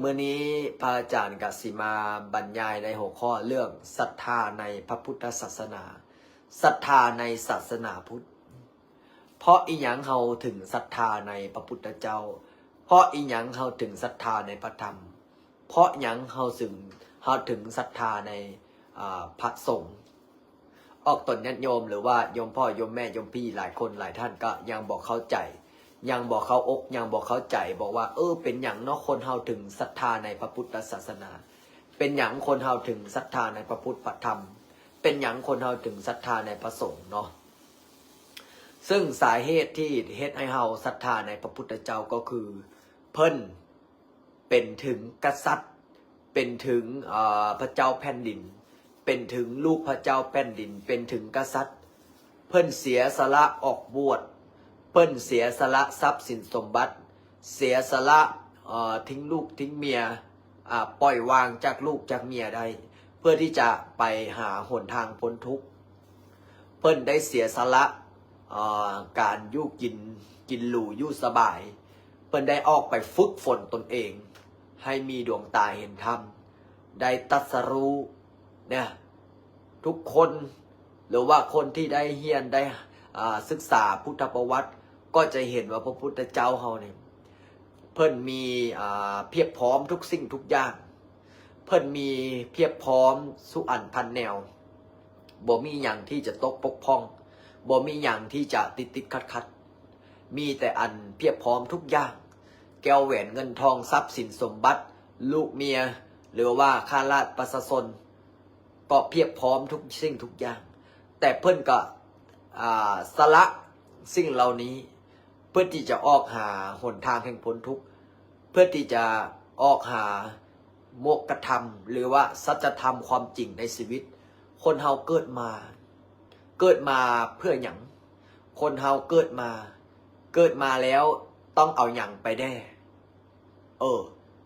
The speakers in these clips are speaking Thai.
มื้อนี้พระอาจารย์กสิมาบรรยายในหัวข้อเรื่องศรัทธาในพระพุทธศาสนาศรัทธาในศาสนาพุทธเพราะอีหยังเฮาถึงศรัทธาในพระพุทธเจ้าเพราะอีหยังเฮาถึงศรัทธาในพระธรรมเพราะหยังเฮาถึงศรัทธาในพระสงฆ์ออกตนญาติโยมหรือว่าโยมพ่อโยมแม่โยมพี่หลายคนหลายท่านก็ยังบอกเข้าใจยังบอกเข้าอกยังบอกเข้าใจบอกว่าเป็นอย่างเนาะคนเฮาถึงศรัทธาในพระพุทธศาสนาเป็นอย่างคนเฮาถึงศรัทธาในพระพุทธพระธรรมเป็นอย่างคนเฮาถึงศรัทธาในพระสงฆ์เนาะซึ่งสาเหตุที่เฮ็ดให้เฮาศรัทธาในพระพุทธเจ้าก็คือเพิ่นเป็นถึงกษัตริย์เป็นถึงพระเจ้าแผ่นดินเป็นถึงลูกพระเจ้าแผ่นดินเป็นถึงกษัตริย์เพิ่นเสียสละออกบวชเพิ่นเสียสละทรัพย์สินสมบัติเสียสละทิ้งลูกทิ้งเมียปล่อยวางจากลูกจากเมียได้เพื่อที่จะไปหาหนทางพ้นทุกข์เพิ่นได้เสียสละการอยู่กินหรูอยู่สบายเพิ่นได้ออกไปฝึกฝนตนเองให้มีดวงตาเห็นธรรมได้ตรัสรู้เนี่ยทุกคนหรือว่าคนที่ได้เรียนได้ศึกษาพุทธประวัติก็จะเห็นว่าพระพุทธเจ้าเฮาเนี่ยเพิ่นมีเพียบพร้อมทุกสิ่งทุกอย่างเพิ่นมีเพียบพร้อมสุอันพันแนวบ่มีหยังที่จะตกปกพร่องบ่มีหยังที่จะติดขัดมีแต่อันเพียบพร้อมทุกอย่างแก้วแหวนเงินทองทรัพย์สินสมบัติลูกเมียหรือว่าข้าราชประชาชนก็เพียบพร้อมทุกสิ่งทุกอย่างแต่เพิ่นก็สละสิ่งเหล่านี้เพื่อที่จะออกหาหนทางแห่งพ้นทุกข์เพื่อที่จะออกหาโมกขธรรมหรือว่าสัจธรรมความจริงในชีวิตคนเฮาเกิดมาเพื่อหยังคนเฮาเกิดมาแล้วต้องเอาหยังไปแน่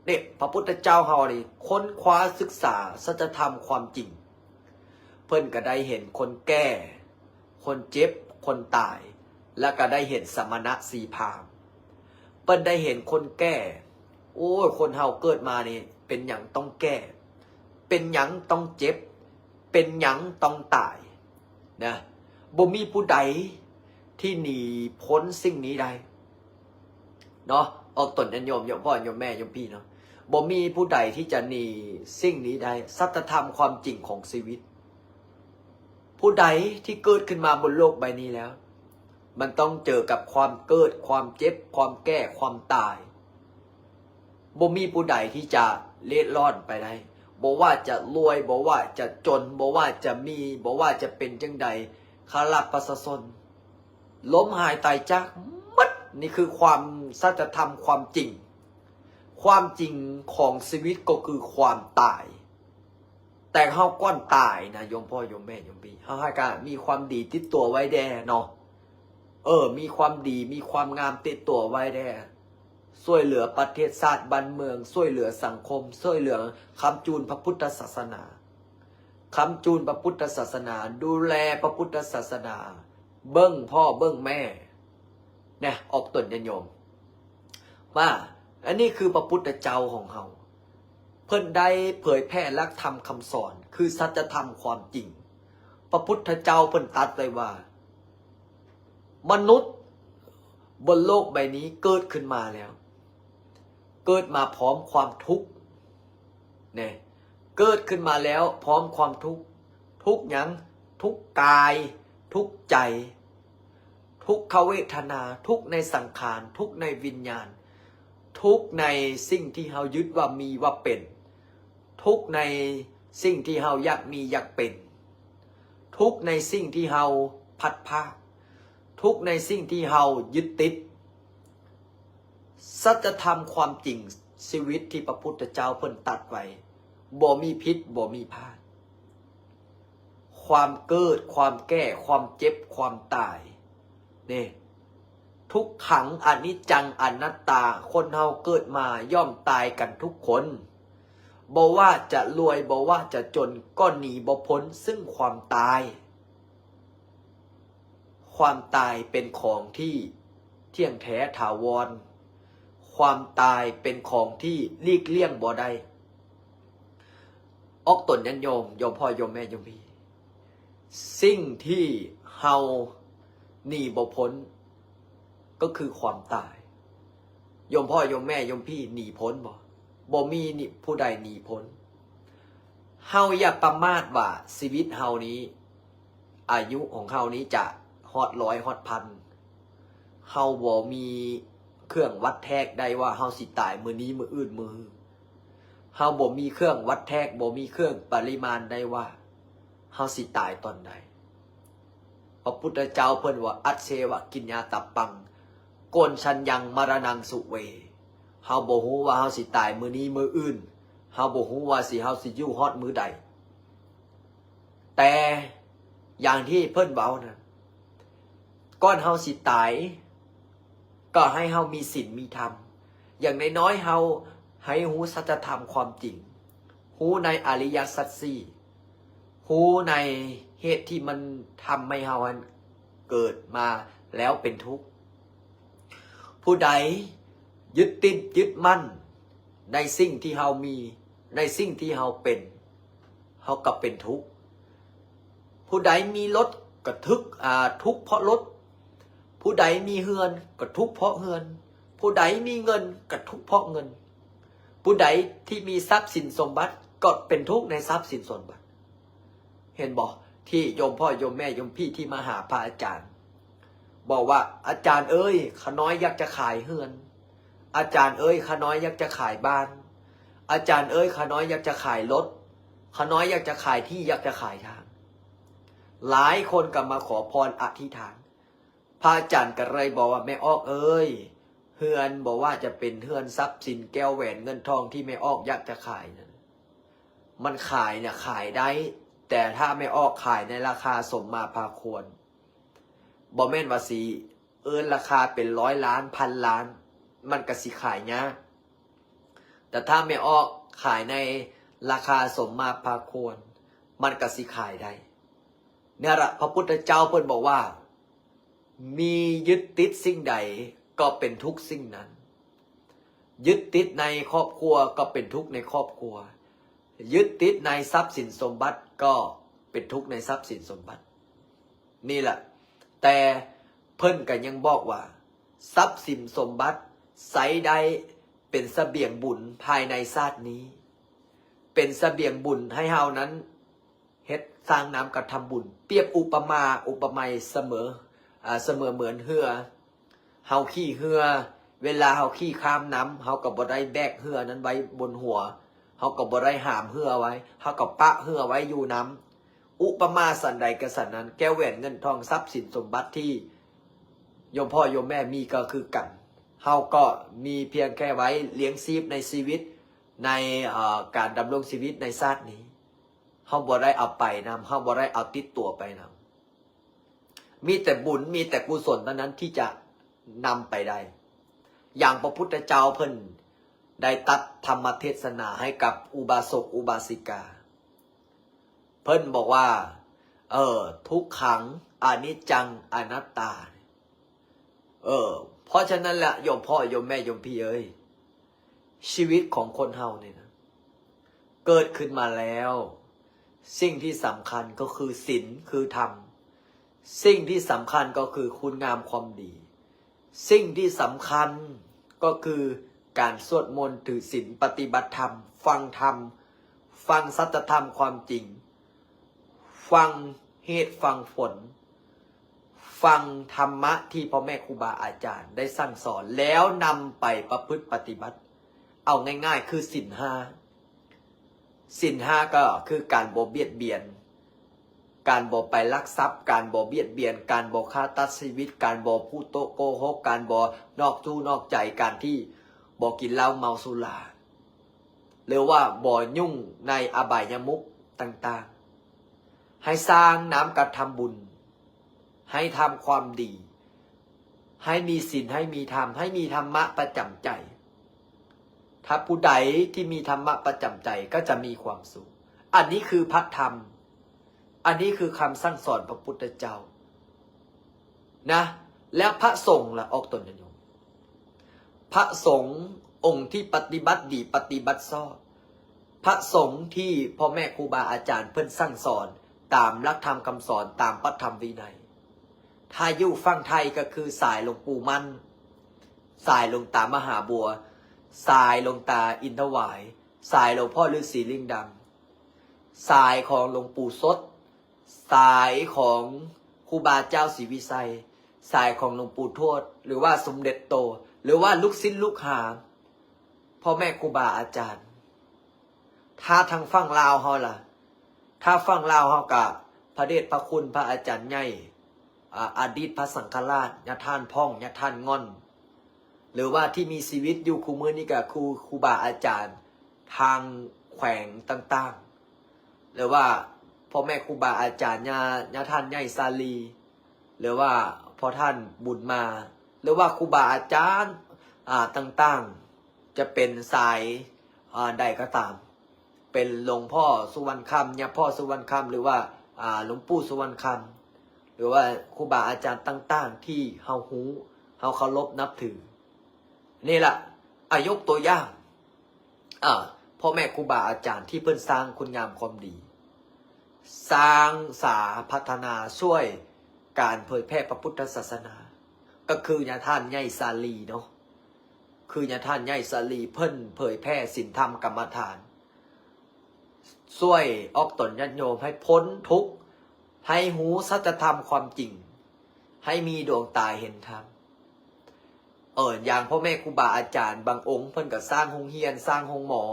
เนี่ยพระพุทธเจ้าเฮานี่ค้นคว้าศึกษาสัจธรรมความจริงเพิ่นก็ได้เห็นคนแก่คนเจ็บคนตายแล้วก็ได้เห็นสมณะสีพราหมณ์เพิ่นได้เห็นคนแก่คนเฮาเกิดมานี่เป็นหยังต้องแก่เป็นหยังต้องเจ็บเป็นหยังต้องตายนะบ่มีผู้ใดที่หนีพ้นสิ่งนี้ได้เนาะออกตนโยมพ่อโยมแม่โยมพี่เนาะบ่มีผู้ใดที่จะหนีสิ่งนี้ได้สัจธรรมความจริงของชีวิตผู้ใดที่เกิดขึ้นมาบนโลกใบนี้แล้วมันต้องเจอกับความเกิดความเจ็บความแก่ความตายบ่มีผู้ใดที่จะเล็ดลอดไปได้บ่ว่าจะรวยบ่ว่าจะจนบ่ว่าจะมีบ่ว่าจะเป็นจังใดข้าราชประชาชนล้มหายตายจากมัดนี่คือความสัจธรรมความจริงของชีวิตก็คือความตายแต่เฮาก้อนตายนะโยมพ่อโยมแม่โยมพี่เฮาให้ก็มีความดีติดตัวไว้แด่เนาะมีความดีมีความงามติดตัวไว้แด่ช่วยเหลือประเทศชาติบ้านเมืองช่วยเหลือสังคมช่วยเหลือค้ำจูนพระพุทธศาสนาค้ำจูนพระพุทธศาสนาดูแลพระพุทธศาสนาเบิ้งพ่อเบิ้งแม่เนี่ยออกตนโยมว่าอันนี้คือพระพุทธเจ้าของเฮาเพิ่นได้เผยแพร่หลักธรรมคำสอนคือสัจธรรมความจริงพระพุทธเจ้าเพิ่นตรัสไว้ว่ามนุษย์บนโลกใบนี้เกิดขึ้นมาแล้วเกิดมาพร้อมความทุกข์เนี่ยเกิดขึ้นมาแล้วพร้อมความทุกข์ทุกหยังทุกกายทุกใจทุกขเวทนาทุกในสังขารทุกในวิญญาณทุกในสิ่งที่เฮายึดว่ามีว่าเป็นทุกในสิ่งที่เฮาอยากมีอยากเป็นทุกในสิ่งที่เฮาพัดพาทุกในสิ่งที่เฮายึดติดสัจธรรมความจริงชีวิตที่พระพุทธเจ้าเพิ่นตรัสไว้บ่มีพิษบ่มีพลาดความเกิดความแก่ความเจ็บความตายนี่ทุกขังอนิจจังอนัตตาคนเฮาเกิดมาย่อมตายกันทุกคนบ่ว่าจะรวยบ่ว่าจะจนก็หนีบ่พ้นซึ่งความตายเป็นของที่เที่ยงแท้ถาวร ความตายเป็นของที่หลีกเลี่ยงบ่ได้ออกตนยันโยมพ่อโยมแม่โยมพี่สิ่งที่เฮาหนีบ่พ้นก็คือความตายโยมพ่อโยมแม่โยมพี่หนีพ้นบ่มีผู้ใดหนีพ้นเฮาอย่าประมาทว่าชีวิตเฮานี้อายุของเฮานี้จะฮอดร้อยฮอดพันเฮาบ่มีเครื่องวัดแทกได้ว่าเฮาสิตายมื้อนี้มื้ออื่นมื้อเฮาบ่มีเครื่องวัดแทกบ่มีเครื่องปริมาณได้ว่าเฮาสิตายตอนใดพระพุทธเจ้าเพิ่นว่าอัจเชวะกิญญาตัปปังโกนชัญญังมรณังสุเวเฮาบ่ฮู้ว่าเฮาสิตายมื้อนี้มื้ออื่นเฮาบ่ฮู้ว่าเฮาสิอยู่ฮอดมื้อใดแต่อย่างที่เพิ่นเว้านะก่อนเฮาสิตายก็ให้เฮามีศีลมีธรรมอย่างน้อยๆเฮาให้ฮู้สัจธรรมความจริงฮู้ในอริยสัจสี่ฮู้ในเหตุที่มันทำให้เฮาเกิดมาแล้วเป็นทุกข์ผู้ใดยึดติดยึดมั่นในสิ่งที่เฮามีในสิ่งที่เฮาเป็นเฮาก็เป็นทุกข์ผู้ใดมีรถก็ทุกข์เพราะรถผู้ใดมีเฮือนก็ทุกข์เพราะเฮือนผู้ใดมีเงินก็ทุกข์เพราะเงินผู้ใดที่มีทรัพย์สินสมบัติก็เป็นทุกข์ในทรัพย์สินสมบัติเห็นบอกที่โยมพ่อโยมแม่โยมพี่ที่มาหาพระอาจารย์บอกว่าอาจารย์เอ้ยข้าน้อยอยากจะขายเฮือนอาจารย์เอ้ยข้าน้อยอยากจะขายบ้านอาจารย์เอ้ยข้าน้อยอยากจะขายรถข้าน้อยอยากจะขายที่อยากจะขายทางหลายคนก็มาขอพรอธิษฐานพระอาจารย์ก็เลยบอกว่าแม่ออกเอ้ยเฮือนบอกว่าจะเป็นเฮือนทรัพย์สินแก้วแหวนเงินทองที่แม่ออกอยากจะขายนั้นมันขายเนี่ยขายได้แต่ถ้าไม่ออกขายในราคาสมมาพาควรบ่แม่นว่าสิราคาเป็น100 ล้านพันล้านมันก็สิขายยากแต่ถ้าไม่ออกขายในราคาสมมาพาควรมันก็สิขายได้เนี่ยละพระพุทธเจ้าเพิ่นบอกว่ามียึดติดสิ่งใดก็เป็นทุกสิ่งนั้นยึดติดในครอบครัวก็เป็นทุกข์ในครอบครัวยึดติดในทรัพย์สินสมบัติก็เป็นทุกข์ในทรัพย์สินสมบัตินี่แหละแต่เพิ่นก็ยังบอกว่าทรัพย์สินสมบัติไสใดเป็นเสบียงบุญภายในชาตินี้เป็นเสบียงบุญให้เฮานั้นเฮ็ดสร้างน้ำกระทำบุญเปรียบอุปไมยเสมอเหมือนเรือเฮาขี่เรือเวลาเฮาขี่ข้ามน้ำเฮาก็บ่ได้แบกเรือนั้นไว้บนหัวเฮาก็บ่ได้หามเรือไว้เฮาก็ปะเรือไว้อยู่น้ำอุปมาสันใดกษัตริย์นั้นแก้วแหวนเงินทองทรัพย์สินสมบัติที่โยมพ่อโยมแม่มีก็คือกันเฮาก็มีเพียงแค่ไว้เลี้ยงชีพในชีวิตในการดำรงชีวิตในชาตินี้เฮาบ่ได้เอาไปนำเฮาบ่ได้เอาติดตัวไปนำมีแต่บุญมีแต่กุศลเท่านั้นที่จะนำไปได้อย่างพระพุทธเจ้าเพิ่นได้ตัดธรรมเทศนาให้กับอุบาสกอุบาสิกาเพิ่นบอกว่าทุกขังอนิจจังอนัตตาเพราะฉะนั้นแหละโยมพ่อโยมแม่โยมพี่เอ้ยชีวิตของคนเฮาเนี่ยนะเกิดขึ้นมาแล้วสิ่งที่สำคัญก็คือศีลคือธรรมสิ่งที่สำคัญก็คือคุณงามความดีสิ่งที่สำคัญก็คือการสวดมนต์ถือศีลปฏิบัติธรรมฟังธรรมฟังสัจธรรมความจริงฟังเหตุฟังผลฟังธรรมะที่พ่อแม่ครูบาอาจารย์ได้สั่งสอนแล้วนำไปประพฤติปฏิบัติเอาง่ายๆคือศีลห้าก็คือการบ่เบียดเบียนการบ่ไปลักทรัพย์การบ่เบียดเบียนการบ่ฆ่าตัดชีวิตการบ่พูดโกหกการบ่นอกจู้นอกใจการที่บ่กินเหล้าเมาสุราหรือว่าบ่ยุ่งในอบายมุขต่างๆให้สร้างน้ำกระทำบุญให้ทำความดีให้มีศีลให้มีธรรมให้มีธรรมะประจำใจถ้าผู้ใดที่มีธรรมะประจำใจก็จะมีความสุขอันนี้คือพระธรรมอันนี้คือคำสั่งสอนพระพุทธเจ้านะแล้วพระสงฆ์ล่ะออกตนโยม พระสงฆ์องค์ที่ปฏิบัติดีปฏิบัติชอบพระสงฆ์ที่พ่อแม่ครูบาอาจารย์เพิ่นสั่งสอนตามหลักธรรมคำสอนตามพระธรรมวินัยถ้าอยู่ฝั่งไทยก็คือสายหลวงปู่มั่นสายหลวงตามหาบัวสายหลวงตาอินทวายสายหลวงพ่อฤาษีลิงดำสายของหลวงปู่สดสายของครูบาเจ้าศรีวิชัยสายของหลวงปู่ทวดหรือว่าสมเด็จโตหรือว่าลูกศิษย์ลูกหาพ่อแม่ครูบาอาจารย์ถ้าทางฝั่งลาวเฮาล่ะถ้าฝั่งลาวเฮากับพระเดชพระคุณพระอาจารย์ใหญ่อดีตพระสังฆราชญาท่านพ่องญาท่านง่อนหรือว่าที่มีชีวิตอยู่คู่มือนี่กับครูบาอาจารย์ทางแขวงต่างๆหรือว่าพ่อแม่ครูบาอาจารย์ญาท่านใหญ่สาลีหรือว่าพ่อท่านบุญมาหรือว่าครูบาอาจารย์ต่างๆจะเป็นสายใดก็ตามเป็นหลวงพ่อสุวรรณคำญาพ่อสุวรรณคำหรือว่าหลวงปู่สุวรรณคำหรือว่าครูบาอาจารย์ต่างๆที่เฮาฮู้เฮาเคารพนับถือนี่แหละยกตัวอย่างพ่อแม่ครูบาอาจารย์ที่เพิ่นสร้างคุณงามความดีสร้างสาพัฒนาช่วยการเผยแพร่พระพุทธศาสนาก็คือญาท่านใหญ่สาลีเนาะคือญาท่านใหญ่สาลีเพิ่นเผยแพร่ศีลธรรมกรรมฐานช่วยออกตนญาติโยมให้พ้นทุกข์ให้หูสัจธรรมความจริงให้มีดวงตาเห็นธรรมอย่างพ่อแม่ครูบาอาจารย์บางองค์เพิ่นก็สร้างโรงเรียนสร้างโรงหมอ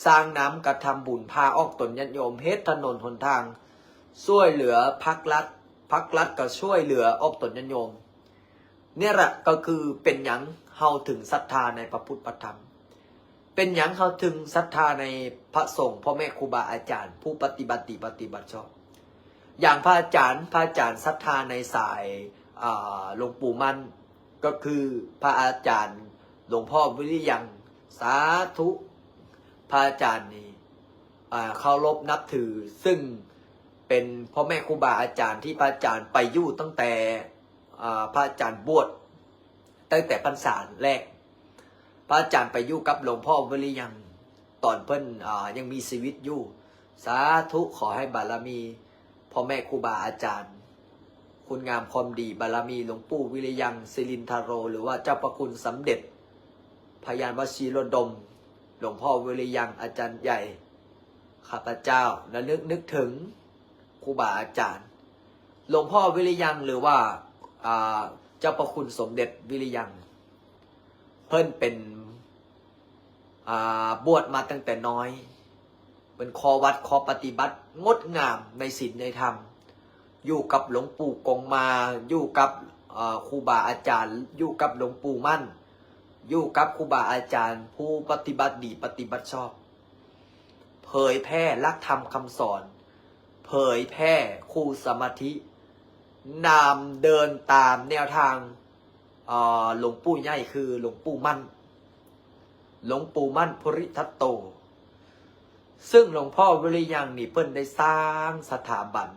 สร้างน้ำกระทำบุญพาออกตนญาติโยมเฮ็ดถนนหนทางช่วยเหลือภาครัฐก็ช่วยเหลือออกตนญาติโยมเนี่ยแหละก็คือเป็นหยังเฮาถึงศรัทธาในพระพุทธพระธรรมเป็นหยังเฮาถึงศรัทธาในพระสงฆ์พ่อแม่ครูบาอาจารย์ผู้ปฏิบัติปฏิบัติชอบอย่างพระอาจารย์ศรัทธาในสายหลวงปู่มั่นก็คือพระอาจารย์หลวงพ่อวิริยังสาธุพระอาจารย์นี่เคารพนับถือซึ่งเป็นพ่อแม่ครูบาอาจารย์ที่พระอาจารย์ไปอยู่ตั้งแต่พระอาจารย์บวชตั้งแต่พรรษาแรกพระอาจารย์ไปอยู่กับหลวงพ่อวิริยังตอนเพิ่นยังมีชีวิตอยู่สาธุขอให้บารมีพ่อแม่ครูบาอาจารย์คุณงามความดีบารมีหลวงปู่วิริยังศิรินทโรหรือว่าเจ้าประคุณสำเด็จพยานวชิรดมหลวงพ่อวิริยังอาจารย์ใหญ่ข้าพเจ้าและนึกถึงครูบาอาจารย์หลวงพ่อวิริยังหรือว่าเจ้าประคุณสมเด็จวิริยังเพิ่นเป็นบวชมาตั้งแต่น้อยเป็นคอวัดคอปฏิบัติงดงามในศีลในธรรมอยู่กับหลวงปู่กงมาอยู่กับครูบาอาจารย์อยู่กับหลวงปู่มั่นอยู่กับครูบาอาจารย์ผู้ปฏิบัติดีปฏิบัติชอบเผยแพร่หลักธรรมคำสอนเผยแพร่คู่สมาธินามเดินตามแนวทางหลวงปู่ใหญ่คือหลวงปู่มั่นภูริทัตโตซึ่งหลวงพ่อวิริยังนี่เพิ่นได้สร้างสถาบัน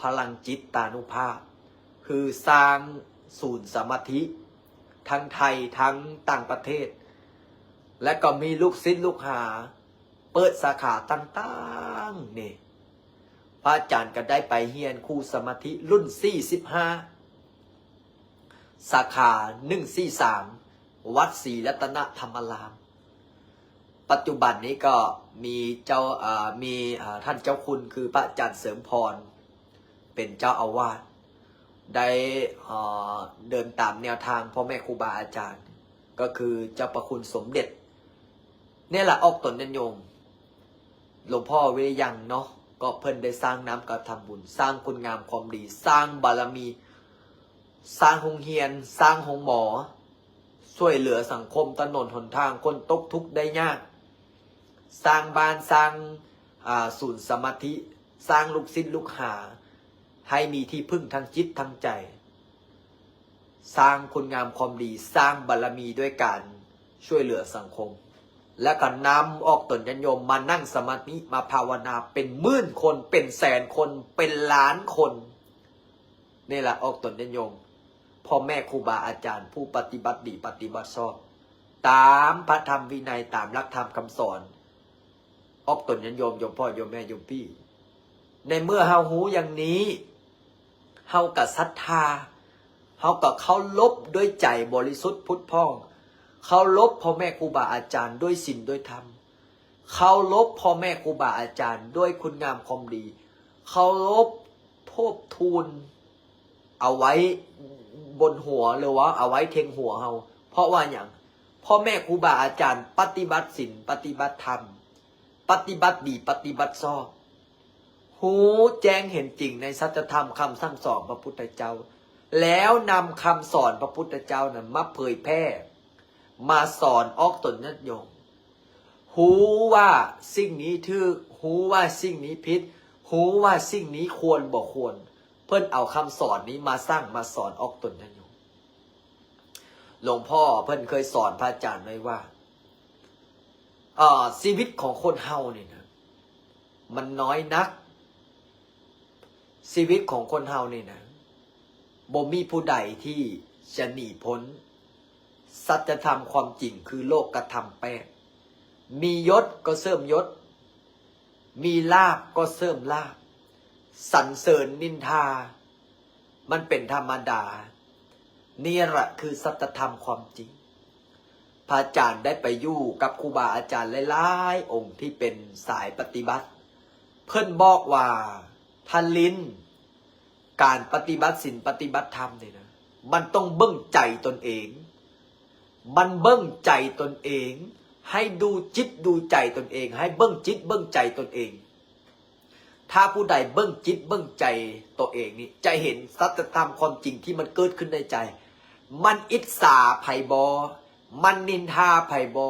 พลังจิตตานุภาพคือสร้างศูนย์สมาธิทั้งไทยทั้งต่างประเทศและก็มีลูกศิษย์ลูกหาเปิดสาขาต่างๆนี่พระอาจารย์ก็ได้ไปเฮียนคู่สมาธิรุ่น45สาขา143วัดศรีรัตนธรรมารามปัจจุบันนี้ก็มีท่านเจ้าคุณคือพระอาจารย์เสริมพรเป็นเจ้าอาวาสได้เดินตามแนวทางพ่อแม่ครูบาอาจารย์ก็คือเจ้าประคุณสมเด็จเนี่ยแหละออกตนนิยมหลวงพ่อวิริยังเนาะก็เพิ่นได้สร้างน้ำกระทำบุญสร้างคุณงามความดีสร้างบารมีสร้างโรงเรียนสร้างโรงหมอช่วยเหลือสังคมถนนหนทางคนตกทุกข์ได้ยากสร้างบ้านสร้างศูนย์สมาธิสร้างลูกศิษย์ลูกหาให้มีที่พึ่งทางจิตทางใจสร้างคุณงามความดีสร้างบารมีด้วยการช่วยเหลือสังคมและก็นำออกตนญาติโยมมานั่งสมาธิมาภาวนาเป็นหมื่นคนเป็นแสนคนเป็นล้านคนนี่แหละออกตนญาติโยม พ่อแม่ครูบาอาจารย์ผู้ปฏิบัติดีปฏิบัติชอบตามพระธรรมวินัยตามหลักธรรมคำสอนออกตนยันโยมโยมพ่อโยมแม่โยมพี่ในเมื่อเฮาหูอย่างนี้เฮากับศรัทธาเฮากับเคารพด้วยใจบริสุทธิ์พุทธพ่องเคารพพ่อแม่ครูบาอาจารย์ด้วยศีลด้วยธรรมเคารพพ่อแม่ครูบาอาจารย์ด้วยคุณงามความดีเคารพทบทูลเอาไว้บนหัวหรือว่าเอาไว้เทงหัวเฮาเพราะว่าอย่างพ่อแม่ครูบาอาจารย์ปฏิบัติศีลปฏิบัติธรรมปฏิบัติดีปฏิบัติชอบหูแจ้งเห็นจริงในสัจธรรมคำสั่งสอนพระพุทธเจ้าแล้วนำคำสอนพระพุทธเจ้านั้นมาเผยแพร่มาสอนออกตนญาติโยมหูว่าสิ่งนี้ถูกหูว่าสิ่งนี้ผิดหูว่าสิ่งนี้ควรบ่ควรเพิ่นเอาคำสอนนี้มาสร้างมาสอนออกตนญาติโยมหลวงพ่อเพิ่นเคยสอนพระอาจารย์ไว้ว่าชีวิตของคนเฮาเนี่ยนะมันน้อยนักชีวิตของคนเฮานี่นะบ่มีผู้ใดที่จะหนีพ้นสัจธรรมความจริงคือโลกกระทำแป้งมียศก็เสริมยศมีลาภก็เสริมลาภสรรเสริญนินทามันเป็นธรรมดานี่แหละคือสัจธรรมความจริงพระอาจารย์ได้ไปอยู่กับครูบาอาจารย์หลายๆองค์ที่เป็นสายปฏิบัติเพิ่นบอกว่าท่านลิ้นการปฏิบัติศีลปฏิบัติธรรมเนี่ยนะมันต้องเบิ้งใจตนเองมันเบิ้งใจตนเองให้ดูจิตดูใจตนเองให้เบิ้งจิตเบิ้งใจตนเองถ้าผู้ใดเบิ้งจิตเบิ้งใจตัวเองนี่จะเห็นสัจธรรมความจริงที่มันเกิดขึ้นในใจมันอิจฉาไผบอมันนินทาไผบอ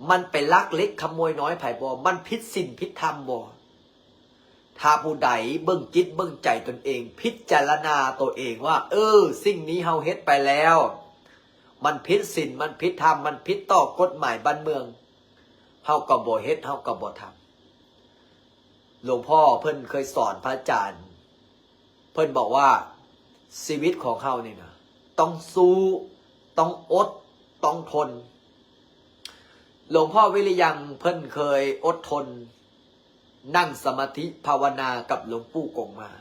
มันไปลักเล็กขโมยน้อยไผบอมันผิดศีลผิดธรรมบอถ้าผู้ใดเบิ้งจิตเบิ้งใจตนเองพิจารณาตัวเองว่าสิ่งนี้เฮาเฮ็ดไปแล้วมันผิดศีลมันผิดธรรมมันผิดต่อกฎหมายบ้านเมืองเฮาก็บ่เฮ็ดเฮาก็บ่ทำหลวงพ่อเพิ่นเคยสอนพระอาจารย์เพิ่นบอกว่าชีวิตของเฮานี่นะต้องสู้ต้องอดต้องทนหลวงพ่อวิริยังเพิ่นเคยอดทนนั่งสมาธิภาวนากับหลวงปู่กงมา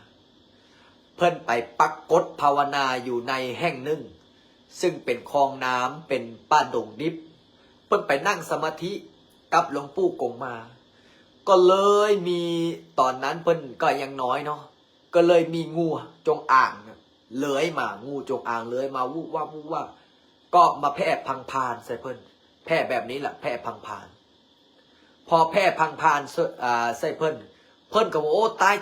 เพิ่นไปปักกฏภาวนาอยู่ในแห่งหนึ่งซึ่งเป็นคลองน้ำเป็นป่าดงดิบเพิ่นไปนั่งสมาธิกับหลวงปู่กงมาก็เลยมีตอนนั้นเพิ่นก็ยังน้อยเนาะก็เลยมีงูจงอางเลื้อยมางูจงอางเลื้อยมาวูบว่าวูบว่าก็มาแพร่พังพานใส่เพิ่นแพร่แบบนี้แหละแพร่พังพานพอแพร่พังพานใส่เพิ่นก็บอกโอ้ตาย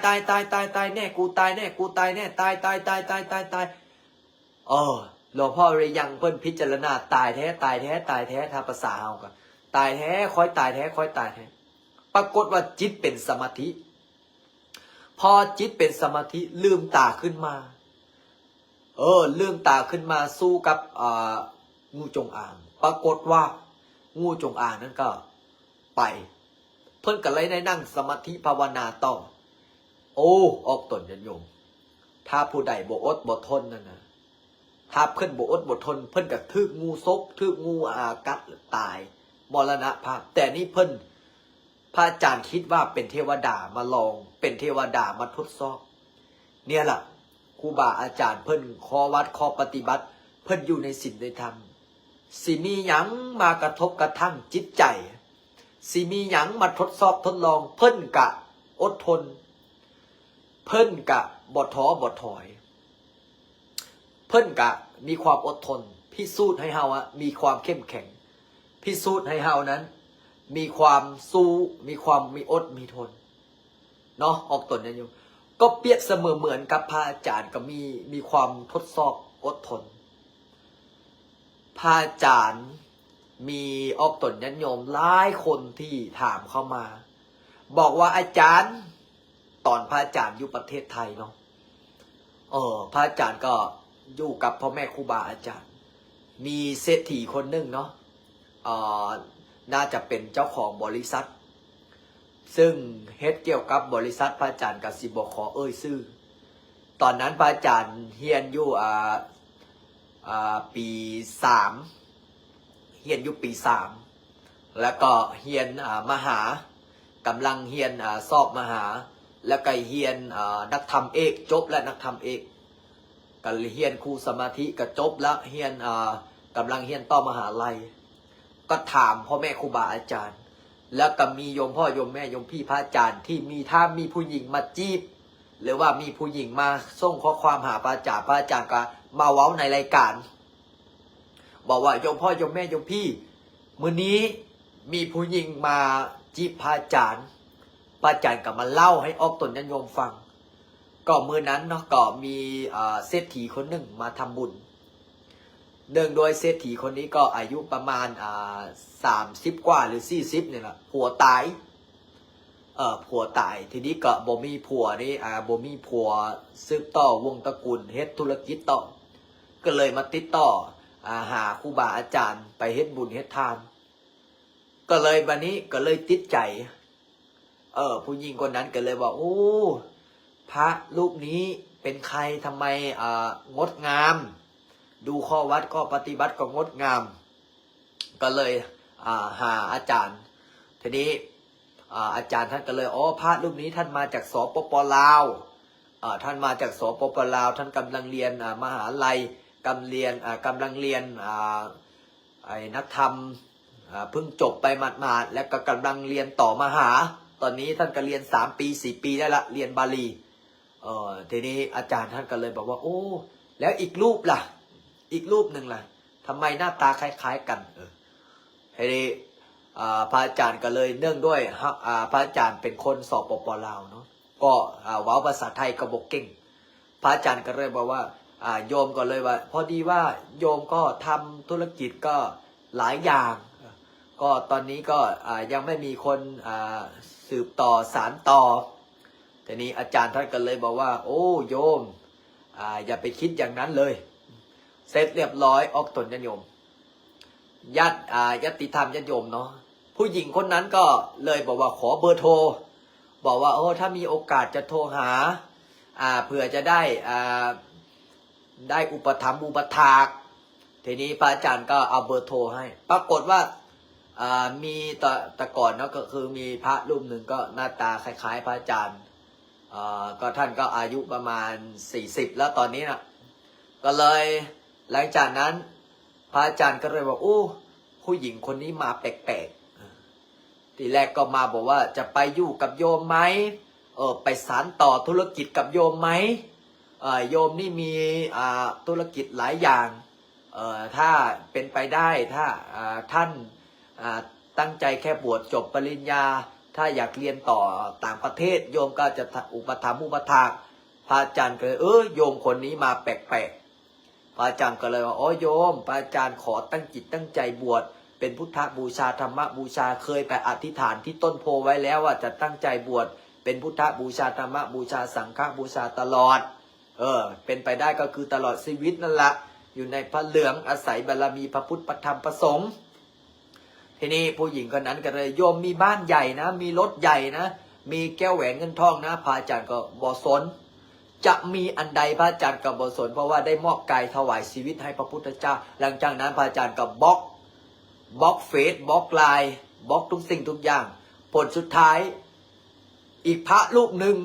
แน่กูตายแน่กูตายแน่ตายหลวงพ่อเลยยังเพิ่นพิจารณาตายแท้ถ้าภาษาเฮาก็ตายแท้ค่อยตายแท้ปรากฏว่าจิตเป็นสมาธิพอจิตเป็นสมาธิลืมตาขึ้นมาลืมตาขึ้นมาสู้กับงูจงอางปรากฏว่างูจงอางนั้นก็ไปเพิ่นก็เลยได้นั่งสมาธิภาวนาต่อออกตนญาติโยมถ้าผู้ใดบ่อดบ่ทนนั่นนะถ้าเพิ่นบ่อดบ่ทนเพิ่นก็ถูกงูซกถูกงูกัดตายมรณภาพแต่นี่เพิ่นพระอาจารย์คิดว่าเป็นเทวดามาลองเป็นเทวดามาทดสอบเนี่ยล่ะครูบาอาจารย์เพิ่นขอวัดขอปฏิบัติเพิ่นอยู่ในศีลในธรรมสิมีหยังมากระทบกระทั่งจิตใจสิมีหยังมาทดสอบทดลองเพิ่นกะอดทนเพิ่นกะบ่ท้อบ่ถอยเพิ่นกะมีความอดทนพิสูจน์ให้เฮามีความเข้มแข็งพิสูจน์ให้เฮานั้นมีความสู้มีความมีอดมีทนเนาะออกตนนั่นอยู่ก็เปรียบเสมอเหมือนกับพระอาจารย์ก็มีความทดสอบอดทนพระอาจารย์มีออกตนญาติโยมหลายคนที่ถามเข้ามาบอกว่าอาจารย์ตอนพระอาจารย์อยู่ประเทศไทยเนาะพระอาจารย์ก็อยู่กับพ่อแม่ครูบาอาจารย์มีเศรษฐีคนหนึ่งเนาะน่าจะเป็นเจ้าของบริษัทซึ่งเฮ็ดเกี่ยวกับบริษัทพระอาจารย์กับสิบขอชื่อตอนนั้นพระอาจารย์เฮียนอยู่ ปี3เฮียนอยู่ปี3แล้วก็เฮียนมหากำลังเฮียนสอบมหาแล้วก็เฮียนนักธรรมเอกจบและนักธรรมเอกก็เฮียนครูสมาธิก็จบแล้วเฮียนกำลังเฮียนต่อมหาลัยก็ถามพ่อแม่ครูบาอาจารย์แล้วก็มีโยมพ่อโยมแม่โยมพี่พระอาจารย์ที่มีถ้ามีผู้หญิงมาจีบหรือว่ามีผู้หญิงมาส่งข้อความหาพระอาจารย์พระอาจารย์ก็มาเว้าในรายการบอกว่าโยมพ่อโยมแม่โยมพี่มื้อนี้มีผู้หญิงมาจีบพระอาจารย์พระอาจารย์ก็มาเล่าให้ออกตนญาติโยมฟังก็มื้อนั้นเนาะก็มีเศรษฐีคนหนึ่งมาทำบุญเนื่องโดยเศรษฐีคนนี้ก็อายุประมาณ30 กว่าหรือ40เนี่ยแหละผัวตายผัวตายทีนี้ก็บ่มีผัวนี่บ่มีผัวสืบต่อวงตระกูลเฮ็ดธุรกิจต่อก็เลยมาติดต่อหาครูบาอาจารย์ไปเฮ็ดบุญเฮ็ดทานก็เลยบัดนี้ก็เลยติดใจผู้หญิงคนนั้นก็เลยบอกโอ้พระรูปนี้เป็นใครทำไมงดงามดูข้อวัดก็ปฏิบัติก็งดงามก็เลยหาอาจารย์ทีนี้อาจารย์ท่านก็เลยพระรูปนี้ท่านมาจากสปป.ลาวท่านมาจากสปป.ลาวท่านกำลังเรียนมหาลัยกำลังเรียนนักธรรมเพิ่งจบไปหมาดๆแล้วก็กำลังเรียนต่อมหาตอนนี้ท่านก็เรียน3 ปี 4 ปีได้ละเรียนบาลีทีนี้อาจารย์ท่านก็เลยบอกว่าโอ้แล้วอีกรูปล่ะอีกรูปหนึ่งล่ะทำไมหน้าตาคล้ายๆกันทีนี้พระอาจารย์ก็เลยเนื่องด้วยพระอาจารย์เป็นคนสปป.ลาวเนาะก็เว้าภาษาไทยก็บ่เก่งพระอาจารย์ก็เลยบอกว่าโยมก็เลยว่าพอดีว่าโยมก็ทำธุรกิจก็หลายอย่างก็ตอนนี้ก็ยังไม่มีคนสืบต่อสานต่อทีนี้อาจารย์ท่านก็เลยบอกว่าโอ้โยมอย่าไปคิดอย่างนั้นเลยเสร็จเรียบร้อยออกตนญาติโยมญาติธรรมญาติโยมเนาะผู้หญิงคนนั้นก็เลยบอกว่าขอเบอร์โทรบอกว่าถ้ามีโอกาสจะโทรหาเผื่อจะได้อุปถัมภ์อุปถากทีนี้พระอาจารย์ก็เอาเบอร์โทรให้ปรากฏว่ามีแต่ก่อนเนาะก็คือมีพระรูปหนึ่งก็หน้าตาคล้ายๆพระอาจารย์ก็ท่านก็อายุประมาณ40แล้วตอนนี้นะก็เลยหลังจากนั้นพระอาจารย์ก็เลยบอกโอ้ผู้หญิงคนนี้มาแปลกๆทีแรกก็มาบอกว่าจะไปอยู่กับโยมไหมไปสานต่อธุรกิจกับโยมไหมโยมนี่มีธุรกิจหลายอย่างถ้าเป็นไปได้ถ้าท่านตั้งใจแค่บวชจบปริญญาถ้าอยากเรียนต่อต่างประเทศโยมก็จะอุปถัมภ์อุปถากพระอาจารย์ก็เลยโยมคนนี้มาแปลกๆพระอาจารย์ก็เลยว่าโยมพระอาจารย์ขอตั้งจิตตั้งใจบวชเป็นพุทธบูชาธรรมบูชาเคยไปอธิษฐานที่ต้นโพไว้แล้วว่าจะตั้งใจบวชเป็นพุทธบูชาธรรมบูชาสังฆบูชาตลอดเป็นไปได้ก็คือตลอดชีวิตนั่นแหละอยู่ในพระเหลืองอาศัยบารมีพระพุทธพระธรรมพระสงฆ์ทีนี้ผู้หญิงคนนั้นก็เลยโยมมีบ้านใหญ่นะมีรถใหญ่นะมีแก้วแหวนเงินทองนะพระอาจารย์ก็บ่สนจะมีอันใดพระอาจารย์ก็บ่สนเพราะว่าได้มอบกายถวายชีวิตให้พระพุทธเจ้าหลังจากนั้นพระอาจารย์ก็บล็อกเฟซบล็อกไลน์บล็อกทุกสิ่งทุกอย่างผลสุดท้ายอีกพระรูปหนึ่ง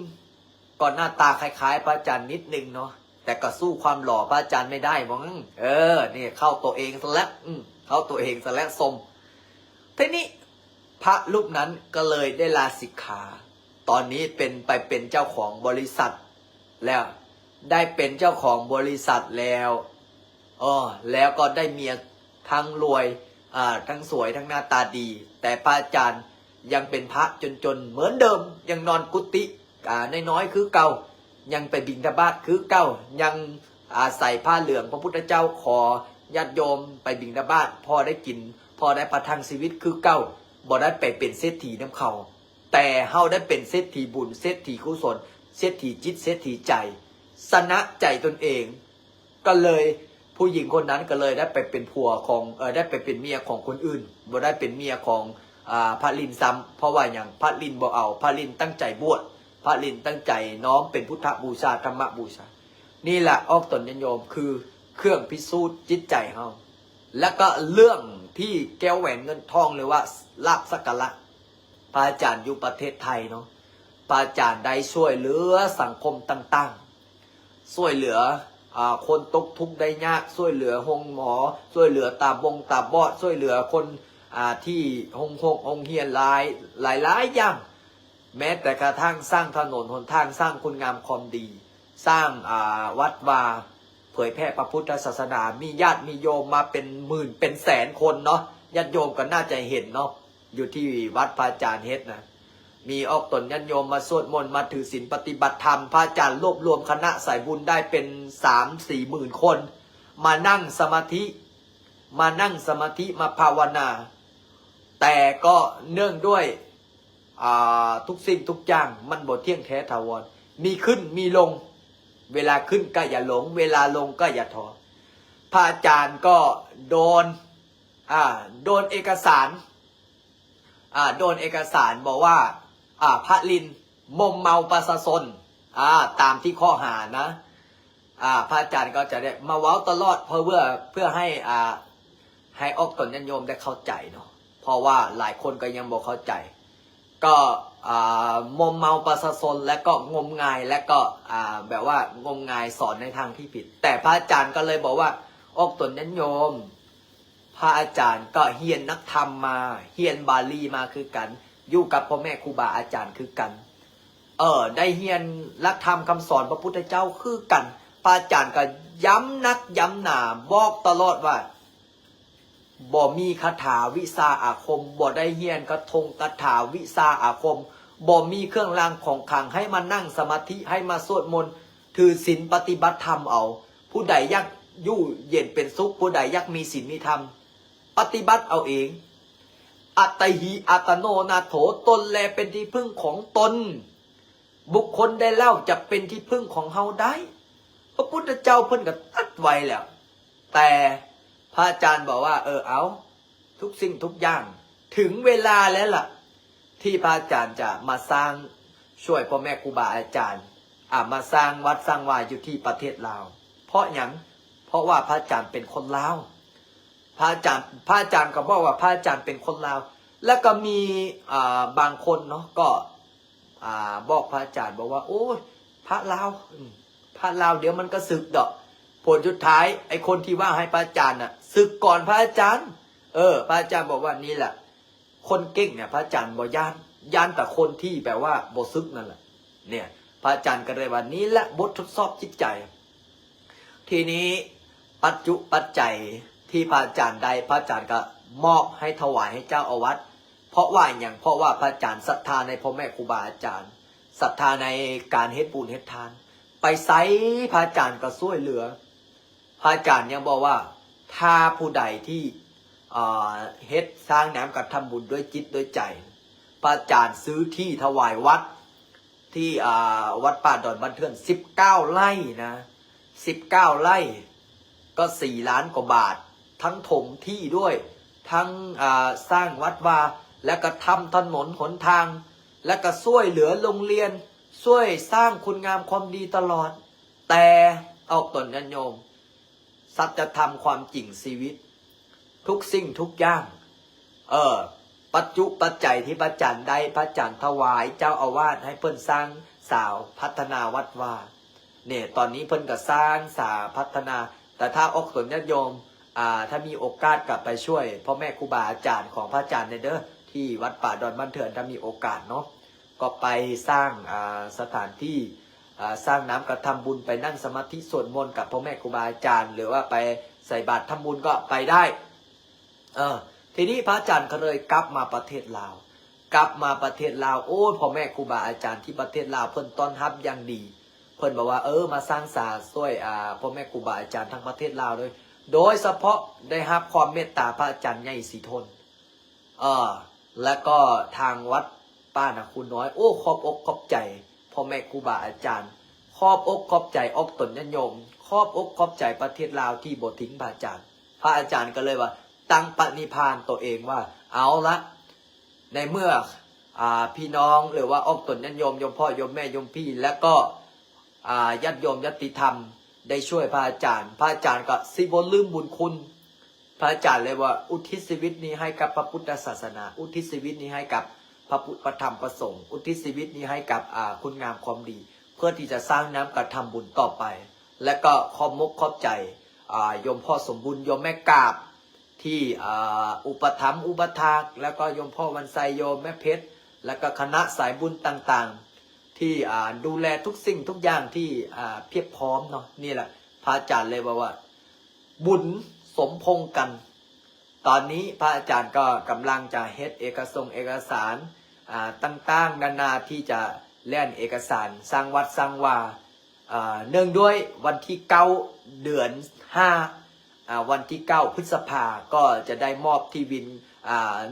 ก่อนหน้าตาคล้ายๆพระอาจารย์นิดนึงเนาะแต่ก็สู้ความหล่อพระอาจารย์ไม่ได้มองนี่เข้าตัวเองซะแล้วเข้าตัวเองซะแล้วสมทีนี้พระรูปนั้นก็เลยได้ลาสิกขาตอนนี้เป็นเจ้าของบริษัทแล้วได้เป็นเจ้าของบริษัทแล้วแล้วก็ได้เมียทั้งรวยทั้งสวยทั้งหน้าตาดีแต่พระอาจารย์ยังเป็นพระจนๆเหมือนเดิมยังนอนกุฏิน้อยๆคือเก่ายังไปบิณฑบาตคือเก่ายังใส่ผ้าเหลืองพระพุทธเจ้าขอญาติโยมไปบิณฑบาตพอได้กินพอได้ประทังชีวิตคือเก่าบ่ได้ไปเป็นเศรษฐีน้ำเขาแต่เฮาได้เป็นเศรษฐีบุญเศรษฐีกุศลเศรษฐีจิตเศรษฐีใจสนะใจตนเองก็เลยผู้หญิงคนนั้นก็เลยได้ไปเป็นผัวของได้ไปเป็นเมียของคนอื่นบ่ได้เป็นเมียของพระลินซ้ำเพราะว่าอย่างพระลินบ่เอาพระลินตั้งใจบวชพระลินตั้งใจน้อมเป็นพุทธบูชาธรรมบูชานี่แหละออกตนญาติโยมคือ เครื่องพิสูจน์จิตใจเฮาแล้วก็เรื่องที่แก้วแหวนเงินทองหรือว่าลาภสักการะพระอาจารย์อยู่ประเทศไทยเนาะพระอาจารย์ได้ช่วยเหลือสังคมต่างๆช่วยเหลือคนตกทุกข์ได้ยากช่วยเหลือห้องหมอช่วยเหลือตาบอดช่วยเหลือคนที่ห้องเฮียนหลายอย่างแม้แต่กระทั่งสร้างถนนหนทางสร้างคุณงามความดีสร้างวัดวาเผยแพร่พระพุทธศาสนามีญาติมีโยมมาเป็นหมื่นเป็นแสนคนเนาะญาติโยมก็น่าจะเห็นเนาะอยู่ที่วัดพระอาจารย์เฮ็ดนะมีออกตนญาติโยมมาสวดมนต์มาถือศีลปฏิบัติธรรมพระอาจารย์รวบรวมคณะสายบุญได้เป็น3-4 หมื่นคนมานั่งสมาธิมาภาวนาแต่ก็เนื่องด้วยทุกสิ่งทุกอย่างมันบ่เที่ยงแท้ถาวรมีขึ้นมีลงเวลาขึ้นก็อย่าหลงเวลาลงก็อย่าท้อพระอาจารย์ก็โดนเอกสารบอกว่าพระลินมอมเมาประชาชนตามที่ข้อหานะพระอาจารย์ก็จะได้มาเว้าตลอดเพื่อให้ออกตนญาติโยมได้เข้าใจเนาะเพราะว่าหลายคนก็ยังบ่เข้าใจก็มอมเมาประชาชนและก็งมงายและก็แบบว่างมงายสอนในทางที่ผิดแต่พระอาจารย์ก็เลยบอกว่าออกตนญาติโยมพระอาจารย์ก็เฮียนนักธรรมมาเฮียนบาลีมาคือกันอยู่กับพ่อแม่ครูบาอาจารย์คือกันได้เฮียนหลักธรรมคำสอนพระพุทธเจ้าคือกันพระอาจารย์ก็ย้ำนักย้ำหนาบอกตลอดว่าบ่มีคาถาวิชาอาคมบ่ได้เฮียนกระทงคาถาวิชาอาคมบ่มีเครื่องรางของขลังให้มานั่งสมาธิให้มาสวดมนต์ถือศีลปฏิบัติธรรมเอาผู้ใดอยากอยู่เย็นเป็นสุขผู้ใดอยากมีศีลมีธรรมปฏิบัติเอาเองอัตหิอัตโนนาโถตนแลเป็นที่พึ่งของตนบุคคลได้เล่าจะเป็นที่พึ่งของเฮาได้พระพุทธเจ้าเพิ่นก็ตัดไว้แล้วแต่พระอาจารย์บอกว่าเอาทุกสิ่งทุกอย่างถึงเวลาแล้วล่ะที่พระอาจารย์จะมาสร้างช่วยพ่อแม่ครูบาอาจารย์มาสร้างวัดสร้างวาอยู่ที่ประเทศลาวเพราะหยังเพราะว่าพระอาจารย์เป็นคนลาวพระอาจารย์ก็บอกว่าพระอาจารย์เป็นคนลาวแล้วก็มีบางคนเนาะก็บอกพระอาจารย์บอกว่าโอ้ยพระลาวเดี๋ยวมันก็สึกดอกผลสุดท้ายไอ้คนที่ว่าให้พระอาจารย์น่ะสึกก่อนพระอาจารย์พระอาจารย์บอกว่านี่แหละคนเก่งเนี่ยพระอาจารย์บอกย่านแต่คนที่แบบว่าบ่ซึกนั่นแหละเนี่ยพระอาจารย์ก็เลยว่านี้แหละบททดสอบจิตใจทีนี้ปัจจัยที่พระอาจารย์ได้พระอาจารย์ก็มอบให้ถวายให้เจ้าอาวาสเพราะว่าอย่างเพราะว่าพระอาจารย์ศรัทธาในพ่อแม่ครูบาอาจารย์ศรัทธาในการเฮ็ดบุญเฮ็ดทานไปไสพระอาจารย์ก็ช่วยเหลือพระอาจารย์ยังบอกว่าถ้าผู้ใดที่เฮ็ดสร้างแหนมกับทำบุญด้วยจิตด้วยใจพระอาจารย์ซื้อที่ถวายวัดที่วัดป่าดอนบ้านเทือน19 ไร่นะ19 ไร่ก็4 ล้านกว่าบาททั้งถมที่ด้วยทั้งสร้างวัดวาและก็ทำถนนหนทางและก็ช่วยเหลือโรงเรียนช่วยสร้างคุณงามความดีตลอดแต่ออกตนญาติโยมสัจธรรมความจริงชีวิตทุกสิ่งทุกอย่างปัจจัยที่พระอาจารย์ได้พระอาจารย์ถวายเจ้าอาวาสให้เพิ่นสร้างสาวพัฒนาวัดวาเนี่ยตอนนี้เพิ่นก็สร้างสาวพัฒนาแต่ถ้าออกตนญาติโยมถ้ามีโอกาสกลับไปช่วยพ่อแม่ครูบาอาจารย์ของพระอาจารย์เด้อที่วัดป่าดอนบ้านเถื่อนถ้ามีโอกาสเนาะก็ไปสร้างสถานที่สร้างน้ำกระทำบุญไปนั่งสมาธิสวดมนต์กับพ่อแม่ครูบาอาจารย์หรือว่าไปใส่บาตรทำบุญก็ไปได้ทีนี้พระอาจารย์ก็เลยกลับมาประเทศลาวโอ้พ่อแม่ครูบาอาจารย์ที่ประเทศลาวเพิ่นต้อนรับอย่างดีเพิ่นบอกว่ามาสร้างศาลช่วยพ่อแม่ครูบาอาจารย์ทั้งประเทศลาวเลยโดยเฉพาะได้รับความเมตตาพระอาจารย์ใหญ่ศรีทนแล้วก็ทางวัดป้านาคุณน้อยโอ้ขอบอกขอบใจพ่อแม่ครูบาอาจารย์ขอบอกขอบใจออกตนญาติโยมขอบอกขอบใจประเทศลาวที่บ่ทิ้งพระอาจารย์ก็เลยว่าตั้งปณิพานตัวเองว่าเอาละในเมื่อพี่น้องหรือว่าออกตนญาติโยมพ่อโยมแม่โยมพี่แล้วก็ญาติโยมญาติธรรม ได้ช่วยพระอาจารย์ก็สิบ่ลืมบุญคุณพระอาจารย์เลยว่าอุทิศชีวิตนี้ให้กับพระพุทธศาสนาอุทิศชีวิตนี้ให้กับพระพุทธธรรมประสงค์อุทิศชีวิตนี้ให้กับคุณงามความดี เพื่อที่จะสร้างน้ำกระทำบุญต่อไป และก็ขอบมกขอบใจโยมพ่อสมบูรณ์โยมแม่กาบที่อุปถัมภ์อุปถากแล้วก็โยมพ่อวันไซโยมแม่เพชรแล้วก็คณะสายบุญต่างๆที่ดูแลทุกสิ่งทุกอย่างที่เพียบพร้อมเนาะนี่แหละพระอาจารย์เลยบอกว่าบุญสมพงษ์กัน ตอนนี้พระอาจารย์ก็กำลังจะเฮ็ดเอกสารต่างๆนานาที่จะแล่นเอกสารสร้างวัดสร้างว่าเนื่องด้วยวันที่9เดือน5วันที่9พฤษภาก็จะได้มอบที่ดิน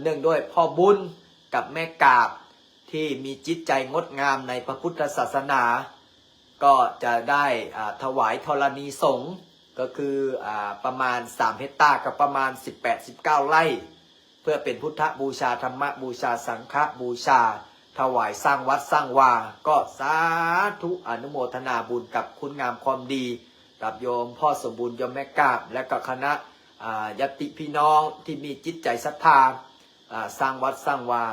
เนื่องด้วยพ่อบุญกับแม่กาบที่มีจิตใจงดงามในพระพุทธศาสนา ก็จะได้ถวายธรณีสงฆ์ก็คือประมาณ3 เฮกตาร์กับประมาณ 18-19 ไร่เพื่อเป็นพุทธบูชาธรรมบูชาสังฆบูชาถวายสร้างวัดสร้างวาก็สาธุอนุโมทนาบุญกับคุณงามความดีกับโยมพ่อสมบูรณ์โยมแม่กาบและก็คณะญาติพี่น้องที่มีจิตใจศรัทธาสร้างวัดสร้างวา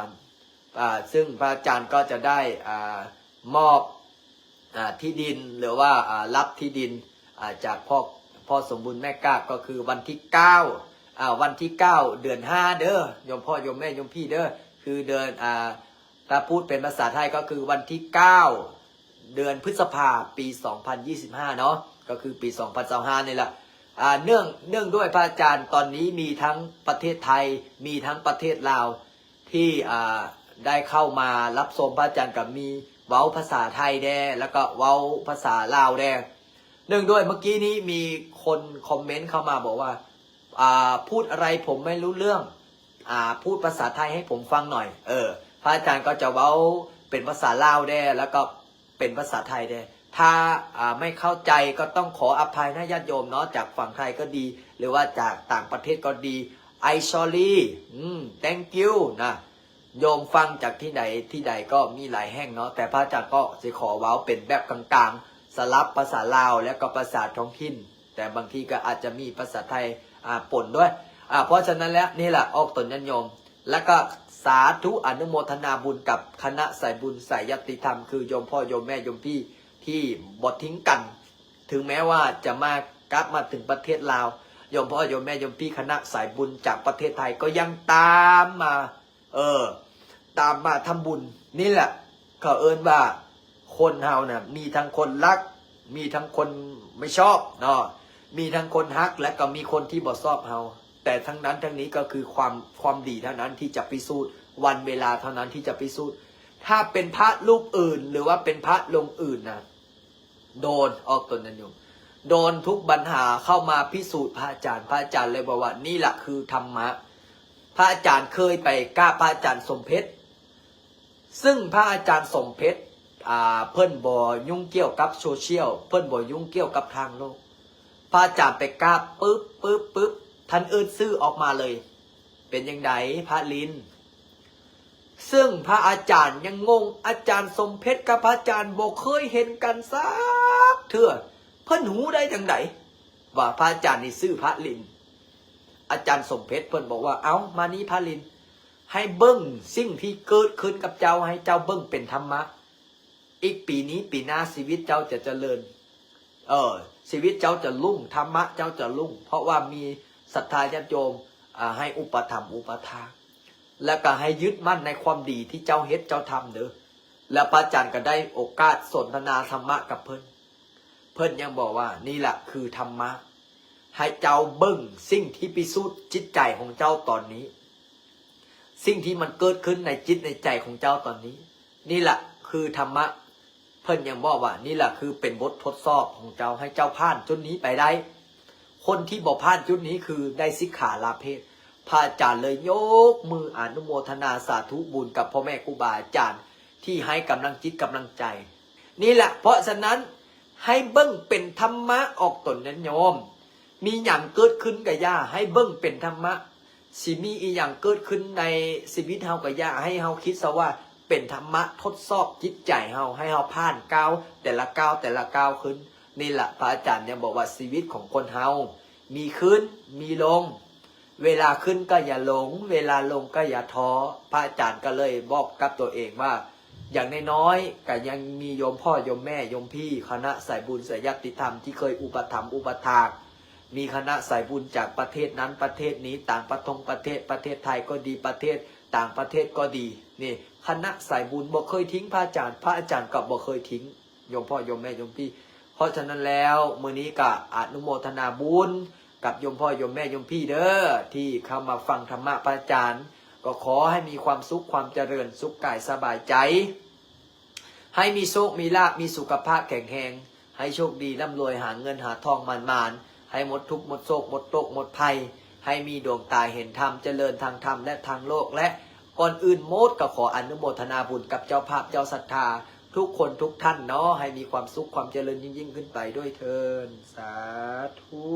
ซึ่งพระอาจารย์ก็จะได้มอบที่ดินหรือว่ารับที่ดินจากพ่อสมบูรณ์แม่กาบก็คือวันที่9วันที่9เดือน5เด้อโยมพ่อโยมแม่โยมพี่เด้อคือเดือนถ้าพูดเป็นภาษาไทยก็คือวันที่9เดือนพฤษภาปี2025เนาะก็คือปี2025นี่แหละเนื่องด้วยพระอาจารย์ตอนนี้มีทั้งประเทศไทยมีทั้งประเทศลาวที่ได้เข้ามารับชมพระอาจารย์กับมีเว้าภาษาไทยแดแล้วก็เว้าภาษาลาวแดเนื่องด้วยเมื่อกี้นี้มีคนคอมเมนต์เข้ามาบอกว่าพูดอะไรผมไม่รู้เรื่องพูดภาษาไทยให้ผมฟังหน่อยพระอาจารย์ก็จะเว้าเป็นภาษาลาวแดแล้วก็เป็นภาษาไทยแดถ้าไม่เข้าใจก็ต้องขออภัยนะญาติโยมเนาะจากฝั่งไทยก็ดีหรือว่าจากต่างประเทศก็ดีI sorry thank you นะโยมฟังจากที่ใดก็มีหลายแห่งเนาะแต่พระอาจารย์ก็จะขอเว้าเป็นแบบกลางๆสลับภาษาลาวและก็ภาษาท้องถิ่นแต่บางทีก็อาจจะมีภาษาไทยปนด้วยเพราะฉะนั้นแล้วนี่แหละออกตนญาติโยมแล้วก็สาธุอนุโมทนาบุญกับคณะสายบุญสายยติธรรมคือโยมพ่อโยมแม่โยมพี่ที่บ่ทิ้งกันถึงแม้ว่าจะกลับมาถึงประเทศลาวโยมพ่อโยมแม่โยมพี่คณะสายบุญจากประเทศไทยก็ยังตามมาตามมาทำบุญนี่แหละเขาเอิ้นว่าคนเฮานะมีทั้งคนรักมีทั้งคนไม่ชอบเนาะมีทั้งคนฮักและก็มีคนที่บ่ชอบเฮาแต่ทั้งนั้นทั้งนี้ก็คือความดีเท่านั้นที่จะพิสูจน์วันเวลาเท่านั้นที่จะพิสูจน์ถ้าเป็นพระรูปอื่นหรือว่าเป็นพระลงอื่นนะโดนออกตนนั้นอยู่โดนทุกปัญหาเข้ามาพิสูจน์พระอาจารย์เลยบอกว่านี่แหละคือธรรมะพระอาจารย์เคยไปกราบพระอาจารย์สมเพชรซึ่งพระอาจารย์สมเพชรเพิ่นบ่ยุ่งเกี่ยวกับโซเชียลเพิ่นบ่ยุ่งเกี่ยวกับทางโลกพระอาจารย์ไปกราบปึ๊บท่านเอิ้นชื่อออกมาเลยเป็นยังไงพระลินซึ่งพระอาจารย์ยังงงอาจารย์สมเพชรกับพระอาจารย์บ่เคยเห็นกันสักเทื่อเพิ่นหูได้จังไดว่าพระอาจารย์นี่ชื่อพระลินอาจารย์สมเพชรเพิ่นบอกว่าเอ้ามานี่พระลินให้เบิ้งสิ่งที่เกิดขึ้นกับเจ้าให้เจ้าเบิ้งเป็นธรรมะอีกปีนี้ปีหน้าชีวิตเจ้าจะเจริญชีวิตเจ้าจะรุ่งธรรมะเจ้าจะรุ่งเพราะว่ามีศรัทธาญาติโยมให้อุปถัมภ์อุปถากแล้วก็ให้ยึดมั่นในความดีที่เจ้าเฮ็ดเจ้าทำเด้อแล้วพระอาจารย์ก็ได้โอกาสสนทนาธรรมะกับเพิ่นยังบอกว่านี่แหละคือธรรมะให้เจ้าเบิ้งสิ่งที่พิสูจน์จิตใจของเจ้าตอนนี้สิ่งที่มันเกิดขึ้นในจิตในใจของเจ้าตอนนี้นี่แหละคือธรรมะเพิ่นยังบอกว่านี่แหละคือเป็นบททดสอบของเจ้าให้เจ้าผ่านจุดนี้ไปได้คนที่บ่ผ่านจุดนี้คือได้สิกขาลาเพศพระอาจารย์เลยยกมืออนุโมทนาสาธุบุญกับพ่อแม่ครูบาอาจารย์ที่ให้กำลังจิตกำลังใจนี่แหละเพราะฉะนั้นให้เบิ้งเป็นธรรมะออกตนนั้นโยมมีอย่างเกิดขึ้นกับย่าให้เบิ้งเป็นธรรมะสิมีอีอย่างเกิดขึ้นในชีวิตเฮากับย่าให้เฮาคิดซะว่าเป็นธรรมะทดสอบจิตใจเฮาให้เฮาผ่านก้าวแต่ละก้าวขึ้น นี่แหละพระอาจารย์ยังบอกว่าชีวิตของคนเฮามีขึ้นมีลง เวลาขึ้นก็อย่าหลง เวลาลงก็อย่าท้อพระอาจารย์ก็เลยบอกกับตัวเองว่า อย่างน้อยๆก็ยังมีโยมพ่อโยมแม่โยมพี่คณะสายบุญสายญาติธรรมที่เคยอุปถัมภ์อุปถากมีคณะสายบุญจากประเทศนั้นประเทศนี้ต่างประเทศไทยก็ดีประเทศต่างประเทศก็ดีนี่คณะสายบุญบ่เคยทิ้งพระอาจารย์ก็บ่เคยทิ้งโยมพ่อโยมแม่โยมพี่เพราะฉะนั้นแล้วมื้อนี้ก็อนุโมทนาบุญกับโยมพ่อโยมแม่โยมพี่เด้อที่เข้ามาฟังธรรมะพระอาจารย์ก็ขอให้มีความสุขความเจริญสุขกายสบายใจให้มีโชคมีลาภมีสุขภาพแข็งแรงให้โชคดีร่ำรวยหาเงินหาทองมานๆให้หมดทุกข์หมดโศกหมดโรคหมดภัยให้มีดวงตาเห็นธรรมเจริญทางธรรมและทางโลกและก่อนอื่นโมดก็ขออนุโมทนาบุญกับเจ้าภาพเจ้าศรัทธาทุกคนทุกท่านเนาะให้มีความสุขความเจริญยิ่งขึ้นไปด้วยเถิดสาธุ